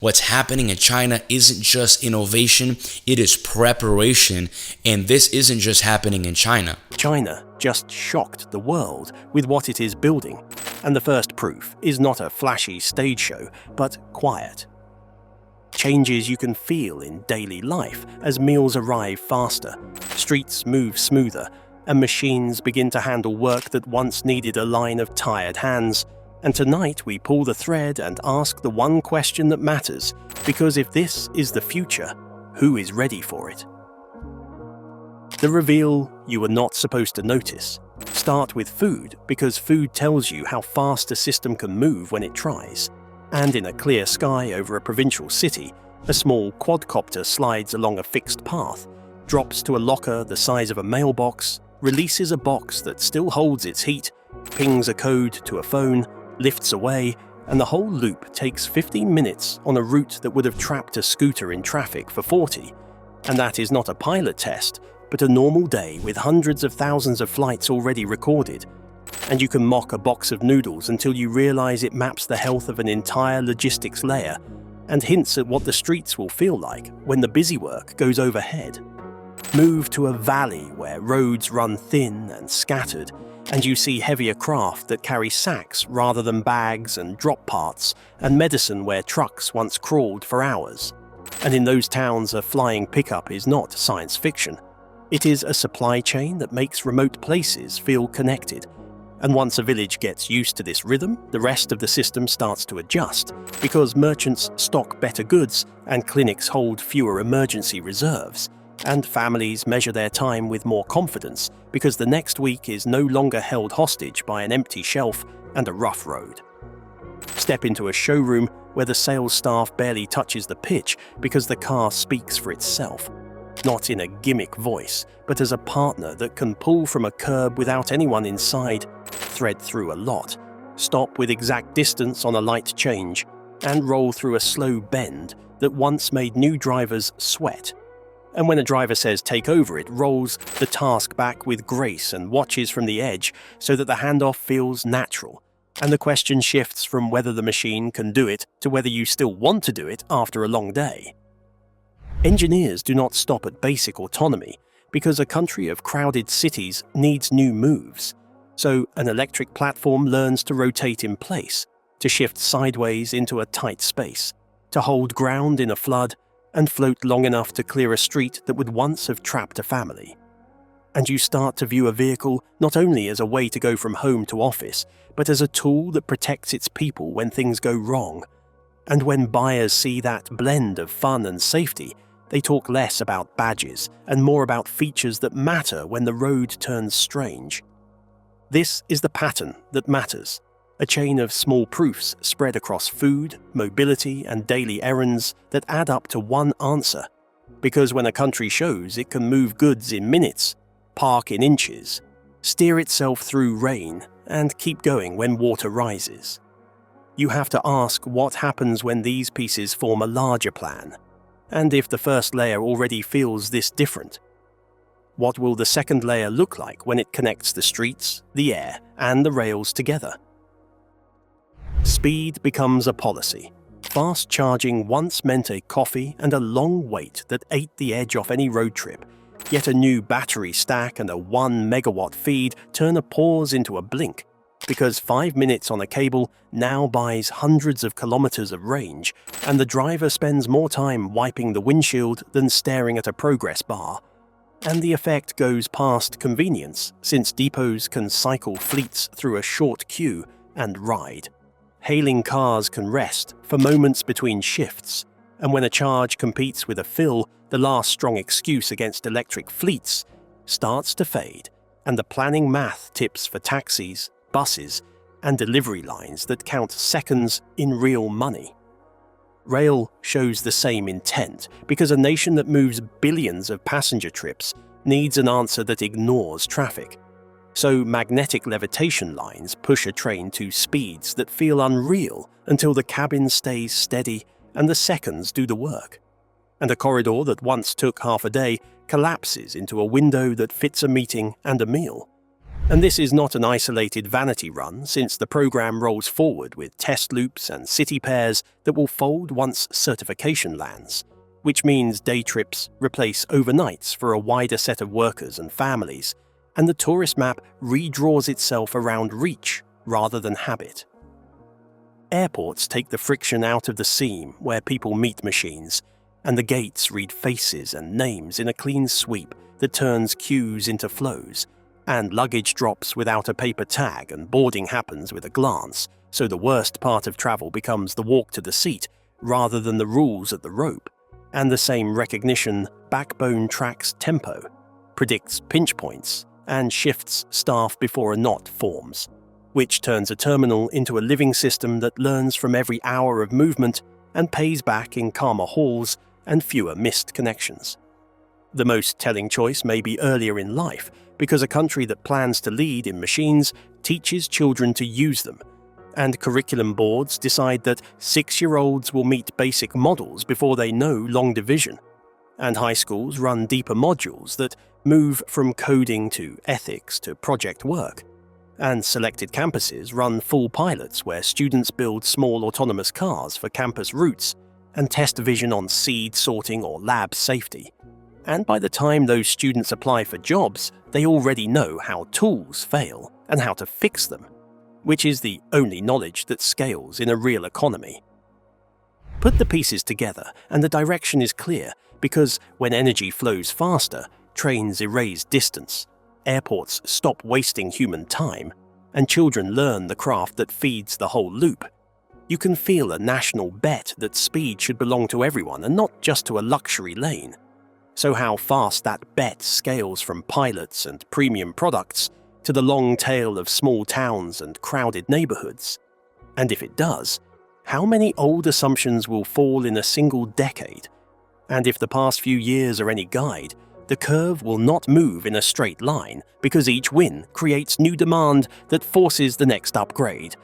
What's happening in China isn't just innovation, it is preparation, and this isn't just happening in China. China just shocked the world with what it is building, and the first proof is not a flashy stage show, but quiet. Changes you can feel in daily life as meals arrive faster, streets move smoother, and machines begin to handle work that once needed a line of tired hands. And tonight we pull the thread and ask the one question that matters, because if this is the future, who is ready for it? The reveal you were not supposed to notice. Start with food, because food tells you how fast a system can move when it tries. And in a clear sky over a provincial city, a small quadcopter slides along a fixed path, drops to a locker the size of a mailbox, releases a box that still holds its heat, pings a code to a phone, lifts away, and the whole loop takes 15 minutes on a route that would have trapped a scooter in traffic for 40. And that is not a pilot test, but a normal day with hundreds of thousands of flights already recorded. And you can mock a box of noodles until you realize it maps the health of an entire logistics layer and hints at what the streets will feel like when the busy work goes overhead. Move to a valley where roads run thin and scattered, and you see heavier craft that carry sacks rather than bags and drop parts, and medicine where trucks once crawled for hours. And in those towns, a flying pickup is not science fiction. It is a supply chain that makes remote places feel connected. And once a village gets used to this rhythm, the rest of the system starts to adjust, because merchants stock better goods and clinics hold fewer emergency reserves. And families measure their time with more confidence because the next week is no longer held hostage by an empty shelf and a rough road. Step into a showroom where the sales staff barely touches the pitch because the car speaks for itself. Not in a gimmick voice, but as a partner that can pull from a curb without anyone inside, thread through a lot, stop with exact distance on a light change, and roll through a slow bend that once made new drivers sweat. And when a driver says take over, it rolls the task back with grace and watches from the edge so that the handoff feels natural. And the question shifts from whether the machine can do it to whether you still want to do it after a long day. Engineers do not stop at basic autonomy because a country of crowded cities needs new moves. So an electric platform learns to rotate in place, to shift sideways into a tight space, to hold ground in a flood, and float long enough to clear a street that would once have trapped a family. And you start to view a vehicle not only as a way to go from home to office, but as a tool that protects its people when things go wrong. And when buyers see that blend of fun and safety, they talk less about badges and more about features that matter when the road turns strange. This is the pattern that matters. A chain of small proofs spread across food, mobility, and daily errands that add up to one answer. Because when a country shows it can move goods in minutes, park in inches, steer itself through rain, and keep going when water rises, you have to ask what happens when these pieces form a larger plan. And if the first layer already feels this different, what will the second layer look like when it connects the streets, the air, and the rails together? Speed becomes a policy. Fast charging once meant a coffee and a long wait that ate the edge off any road trip. Yet a new battery stack and a 1 megawatt feed turn a pause into a blink, because 5 minutes on a cable now buys hundreds of kilometers of range, and the driver spends more time wiping the windshield than staring at a progress bar. And the effect goes past convenience, since depots can cycle fleets through a short queue and ride. Hailing cars can rest for moments between shifts, and when a charge competes with a fill, the last strong excuse against electric fleets starts to fade, and the planning math tips for taxis, buses, and delivery lines that count seconds in real money. Rail shows the same intent, because a nation that moves billions of passenger trips needs an answer that ignores traffic. So magnetic levitation lines push a train to speeds that feel unreal until the cabin stays steady and the seconds do the work. And a corridor that once took half a day collapses into a window that fits a meeting and a meal. And this is not an isolated vanity run, since the program rolls forward with test loops and city pairs that will fold once certification lands, which means day trips replace overnights for a wider set of workers and families, and the tourist map redraws itself around reach rather than habit. Airports take the friction out of the seam where people meet machines, and the gates read faces and names in a clean sweep that turns queues into flows, and luggage drops without a paper tag and boarding happens with a glance, so the worst part of travel becomes the walk to the seat rather than the rules at the rope, and the same recognition backbone tracks tempo, predicts pinch points, and shifts staff before a knot forms, which turns a terminal into a living system that learns from every hour of movement and pays back in calmer halls and fewer missed connections. The most telling choice may be earlier in life, because a country that plans to lead in machines teaches children to use them, and curriculum boards decide that 6-year-olds will meet basic models before they know long division, and high schools run deeper modules that move from coding to ethics to project work, and selected campuses run full pilots where students build small autonomous cars for campus routes and test vision on seed sorting or lab safety. And by the time those students apply for jobs, they already know how tools fail and how to fix them, which is the only knowledge that scales in a real economy. Put the pieces together and the direction is clear, because when energy flows faster, trains erase distance, airports stop wasting human time, and children learn the craft that feeds the whole loop. You can feel a national bet that speed should belong to everyone and not just to a luxury lane. So how fast that bet scales from pilots and premium products to the long tail of small towns and crowded neighborhoods. And if it does, how many old assumptions will fall in a single decade? And if the past few years are any guide, the curve will not move in a straight line, because each win creates new demand that forces the next upgrade.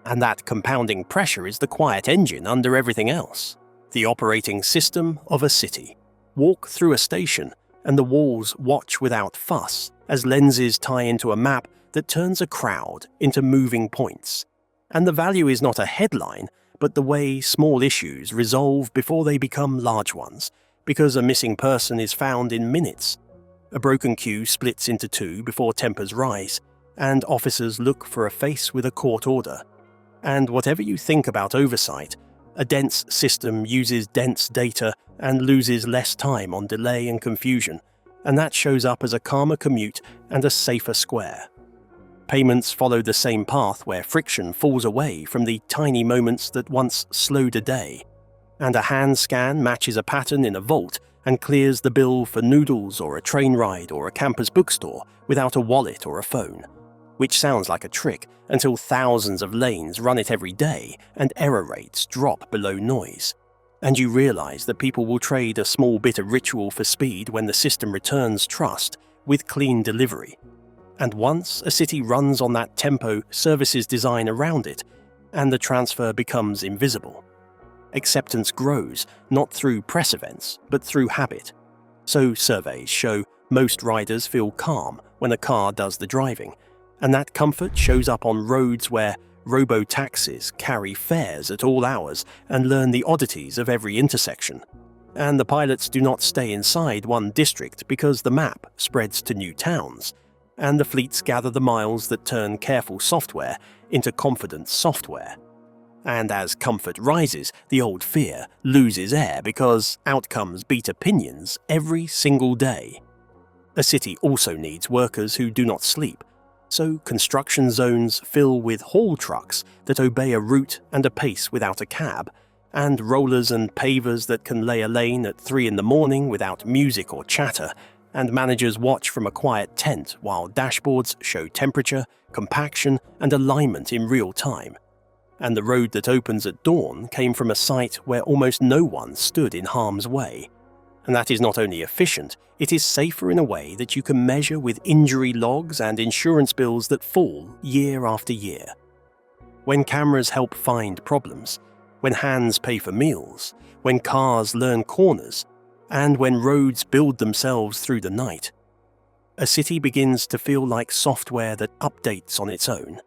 And that compounding pressure is the quiet engine under everything else, the operating system of a city. Walk through a station, and the walls watch without fuss as lenses tie into a map that turns a crowd into moving points. And the value is not a headline, but the way small issues resolve before they become large ones, because a missing person is found in minutes. A broken queue splits into two before tempers rise, and officers look for a face with a court order. And whatever you think about oversight, a dense system uses dense data and loses less time on delay and confusion, and that shows up as a calmer commute and a safer square. Payments follow the same path where friction falls away from the tiny moments that once slowed a day, and a hand scan matches a pattern in a vault and clears the bill for noodles or a train ride or a campus bookstore without a wallet or a phone, which sounds like a trick until thousands of lanes run it every day and error rates drop below noise. And you realize that people will trade a small bit of ritual for speed when the system returns trust with clean delivery. And once a city runs on that tempo, services design around it, and the transfer becomes invisible. Acceptance grows, not through press events, but through habit. So surveys show most riders feel calm when a car does the driving, and that comfort shows up on roads where robo-taxis carry fares at all hours and learn the oddities of every intersection. And the pilots do not stay inside one district because the map spreads to new towns, and the fleets gather the miles that turn careful software into confident software. And as comfort rises, the old fear loses air because outcomes beat opinions every single day. A city also needs workers who do not sleep, so construction zones fill with haul trucks that obey a route and a pace without a cab, and rollers and pavers that can lay a lane at 3 a.m. without music or chatter, and managers watch from a quiet tent while dashboards show temperature, compaction, and alignment in real time. And the road that opens at dawn came from a site where almost no one stood in harm's way. And that is not only efficient, it is safer in a way that you can measure with injury logs and insurance bills that fall year after year. When cameras help find problems, when hands pay for meals, when cars learn corners, and when roads build themselves through the night. a city begins to feel like software that updates on its own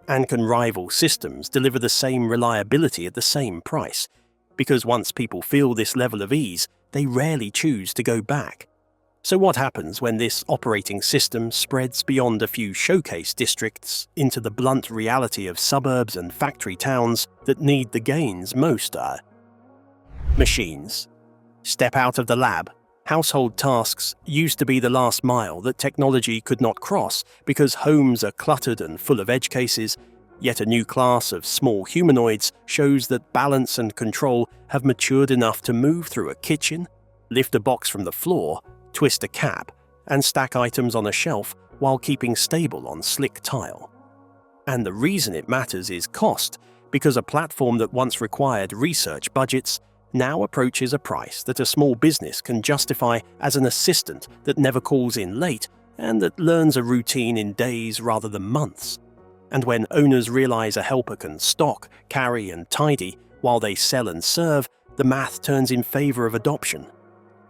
and can rival systems deliver the same reliability at the same price, because once people feel this level of ease, they rarely choose to go back. So what happens when this operating system spreads beyond a few showcase districts into the blunt reality of suburbs and factory towns that need the gains most? Machines. Step out of the lab. Household tasks used to be the last mile that technology could not cross because homes are cluttered and full of edge cases, yet a new class of small humanoids shows that balance and control have matured enough to move through a kitchen, lift a box from the floor, twist a cap, and stack items on a shelf while keeping stable on slick tile. And the reason it matters is cost, because a platform that once required research budgets now approaches a price that a small business can justify as an assistant that never calls in late and that learns a routine in days rather than months. And when owners realize a helper can stock, carry, and tidy while they sell and serve, the math turns in favor of adoption.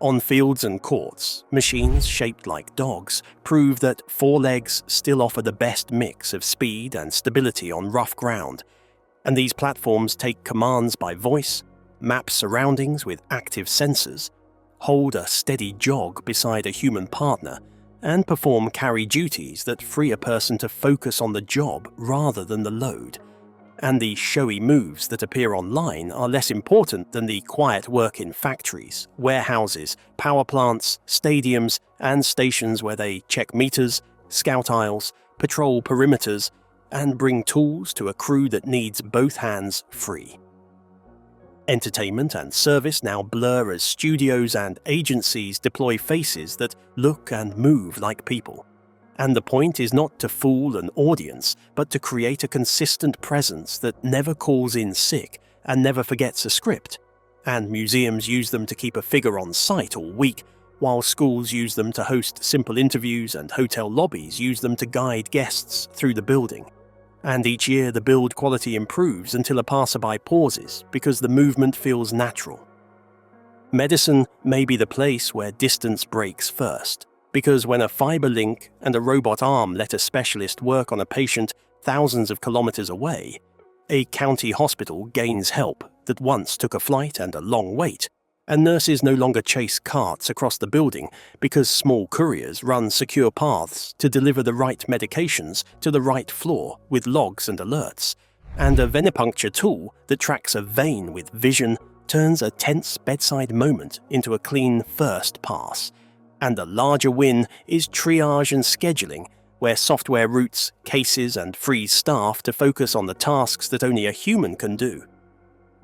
On fields and courts, machines shaped like dogs prove that four legs still offer the best mix of speed and stability on rough ground, and these platforms take commands by voice, map surroundings with active sensors, hold a steady jog beside a human partner, and perform carry duties that free a person to focus on the job rather than the load. And the showy moves that appear online are less important than the quiet work in factories, warehouses, power plants, stadiums, and stations where they check meters, scout aisles, patrol perimeters, and bring tools to a crew that needs both hands free. Entertainment and service now blur as studios and agencies deploy faces that look and move like people. And the point is not to fool an audience, but to create a consistent presence that never calls in sick and never forgets a script. And museums use them to keep a figure on site all week, while schools use them to host simple interviews and hotel lobbies use them to guide guests through the building. And each year the build quality improves until a passerby pauses because the movement feels natural. Medicine may be the place where distance breaks first, because when a fiber link and a robot arm let a specialist work on a patient thousands of kilometers away, a county hospital gains help that once took a flight and a long wait, and nurses no longer chase carts across the building because small couriers run secure paths to deliver the right medications to the right floor with logs and alerts, and a venipuncture tool that tracks a vein with vision turns a tense bedside moment into a clean first pass. And the larger win is triage and scheduling, where software routes cases and frees staff to focus on the tasks that only a human can do.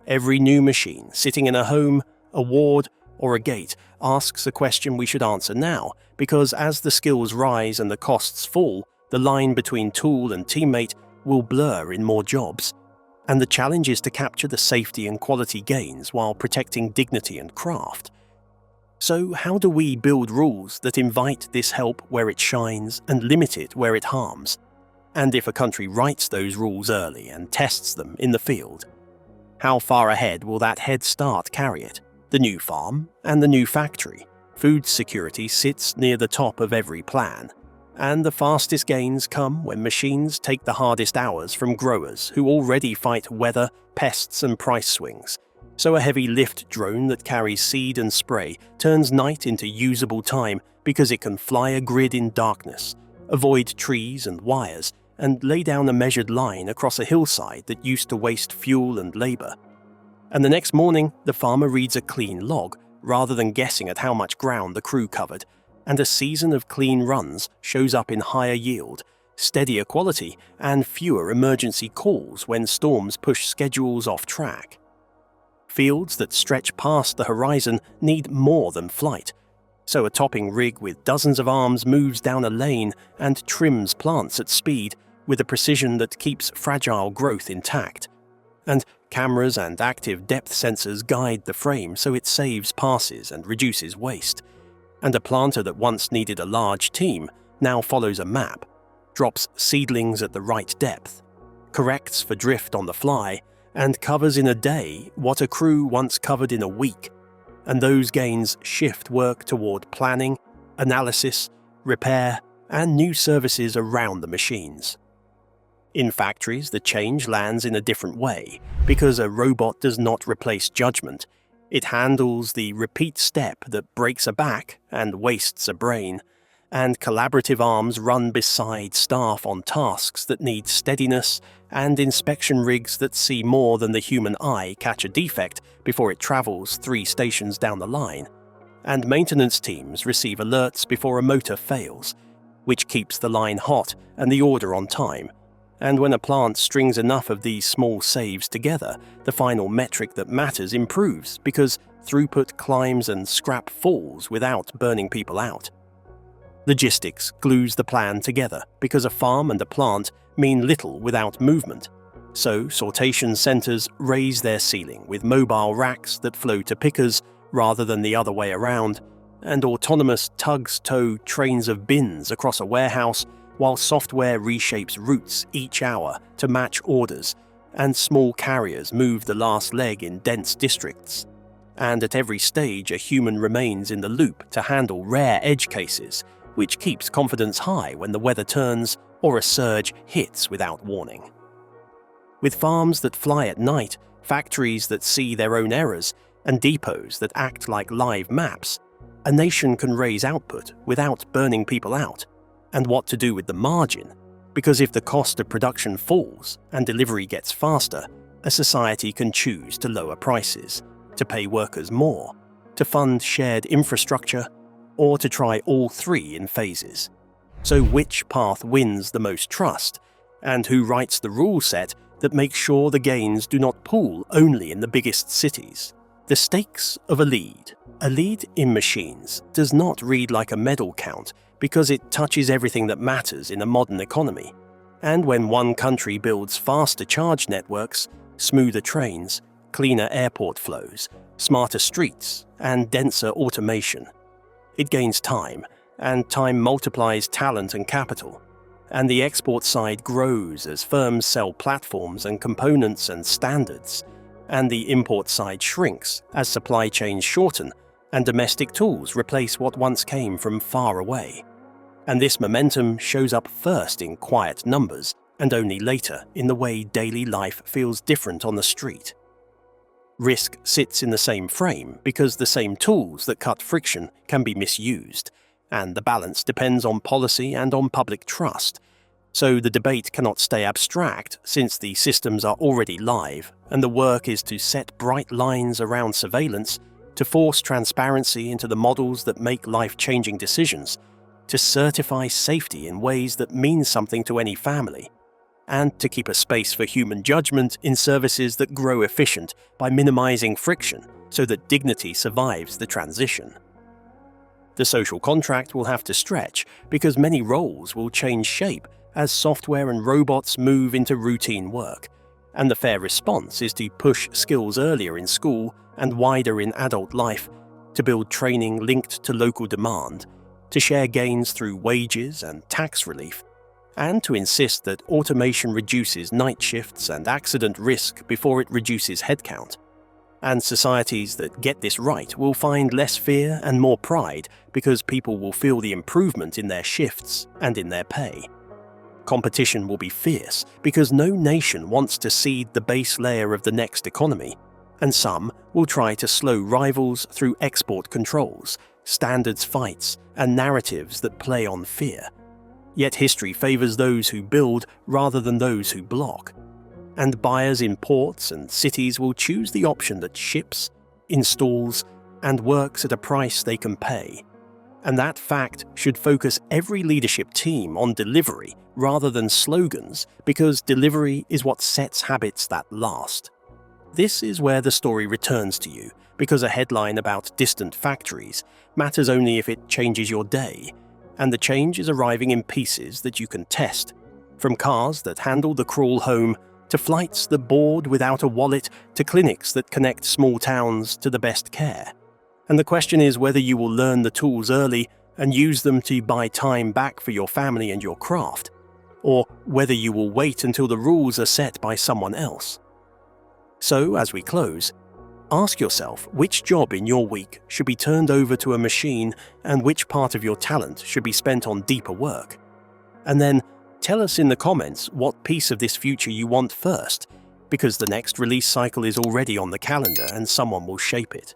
Every new machine sitting in a home, a ward, or a gate asks a question we should answer now, because as the skills rise and the costs fall, the line between tool and teammate will blur in more jobs. And the challenge is to capture the safety and quality gains while protecting dignity and craft. So how do we build rules that invite this help where it shines and limit it where it harms? And if a country writes those rules early and tests them in the field, how far ahead will that head start carry it? The new farm and the new factory. Food security sits near the top of every plan. And the fastest gains come when machines take the hardest hours from growers who already fight weather, pests, and price swings. So a heavy lift drone that carries seed and spray turns night into usable time because it can fly a grid in darkness, avoid trees and wires, and lay down a measured line across a hillside that used to waste fuel and labor. And the next morning, the farmer reads a clean log rather than guessing at how much ground the crew covered, and a season of clean runs shows up in higher yield, steadier quality, and fewer emergency calls when storms push schedules off track. Fields that stretch past the horizon need more than flight, so a topping rig with dozens of arms moves down a lane and trims plants at speed with a precision that keeps fragile growth intact. And cameras and active depth sensors guide the frame so it saves passes and reduces waste. And a planter that once needed a large team now follows a map, drops seedlings at the right depth, corrects for drift on the fly, and covers in a day what a crew once covered in a week. And those gains shift work toward planning, analysis, repair, and new services around the machines. In factories, the change lands in a different way because a robot does not replace judgment. It handles the repeat step that breaks a back and wastes a brain, and collaborative arms run beside staff on tasks that need steadiness and inspection rigs that see more than the human eye catch a defect before it travels 3 stations down the line. And maintenance teams receive alerts before a motor fails, which keeps the line hot and the order on time. And when a plant strings enough of these small saves together, the final metric that matters improves because throughput climbs and scrap falls without burning people out. Logistics glues the plan together because a farm and a plant mean little without movement. So sortation centers raise their ceiling with mobile racks that flow to pickers rather than the other way around, and autonomous tugs tow trains of bins across a warehouse while software reshapes routes each hour to match orders, and small carriers move the last leg in dense districts. And at every stage, a human remains in the loop to handle rare edge cases, which keeps confidence high when the weather turns or a surge hits without warning. With farms that fly at night, factories that see their own errors, and depots that act like live maps, a nation can raise output without burning people out. And what to do with the margin, because if the cost of production falls and delivery gets faster, a society can choose to lower prices, to pay workers more, to fund shared infrastructure, or to try all 3 in phases. So which path wins the most trust, and who writes the rule set that makes sure the gains do not pool only in the biggest cities? The stakes of a lead in machines, does not read like a medal count because it touches everything that matters in a modern economy. And when one country builds faster charge networks, smoother trains, cleaner airport flows, smarter streets, and denser automation, it gains time, and time multiplies talent and capital. And the export side grows as firms sell platforms and components and standards, and the import side shrinks as supply chains shorten and domestic tools replace what once came from far away. And this momentum shows up first in quiet numbers and only later in the way daily life feels different on the street. Risk sits in the same frame because the same tools that cut friction can be misused, and the balance depends on policy and on public trust. So the debate cannot stay abstract since the systems are already live, and the work is to set bright lines around surveillance, to force transparency into the models that make life-changing decisions, to certify safety in ways that mean something to any family, and to keep a space for human judgment in services that grow efficient by minimizing friction so that dignity survives the transition. The social contract will have to stretch because many roles will change shape as software and robots move into routine work, and the fair response is to push skills earlier in school and wider in adult life, to build training linked to local demand, to share gains through wages and tax relief, and to insist that automation reduces night shifts and accident risk before it reduces headcount. And societies that get this right will find less fear and more pride because people will feel the improvement in their shifts and in their pay. Competition will be fierce because no nation wants to cede the base layer of the next economy, and some will try to slow rivals through export controls, standards fights, and narratives that play on fear. Yet history favors those who build rather than those who block. And buyers in ports and cities will choose the option that ships, installs, and works at a price they can pay. And that fact should focus every leadership team on delivery rather than slogans, because delivery is what sets habits that last. This is where the story returns to you, because a headline about distant factories matters only if it changes your day, and the change is arriving in pieces that you can test, from cars that handle the crawl home, to flights that board without a wallet, to clinics that connect small towns to the best care. And the question is whether you will learn the tools early and use them to buy time back for your family and your craft, or whether you will wait until the rules are set by someone else. So, as we close, Ask yourself which job in your week should be turned over to a machine and which part of your talent should be spent on deeper work. And then tell us in the comments what piece of this future you want first, because the next release cycle is already on the calendar and someone will shape it.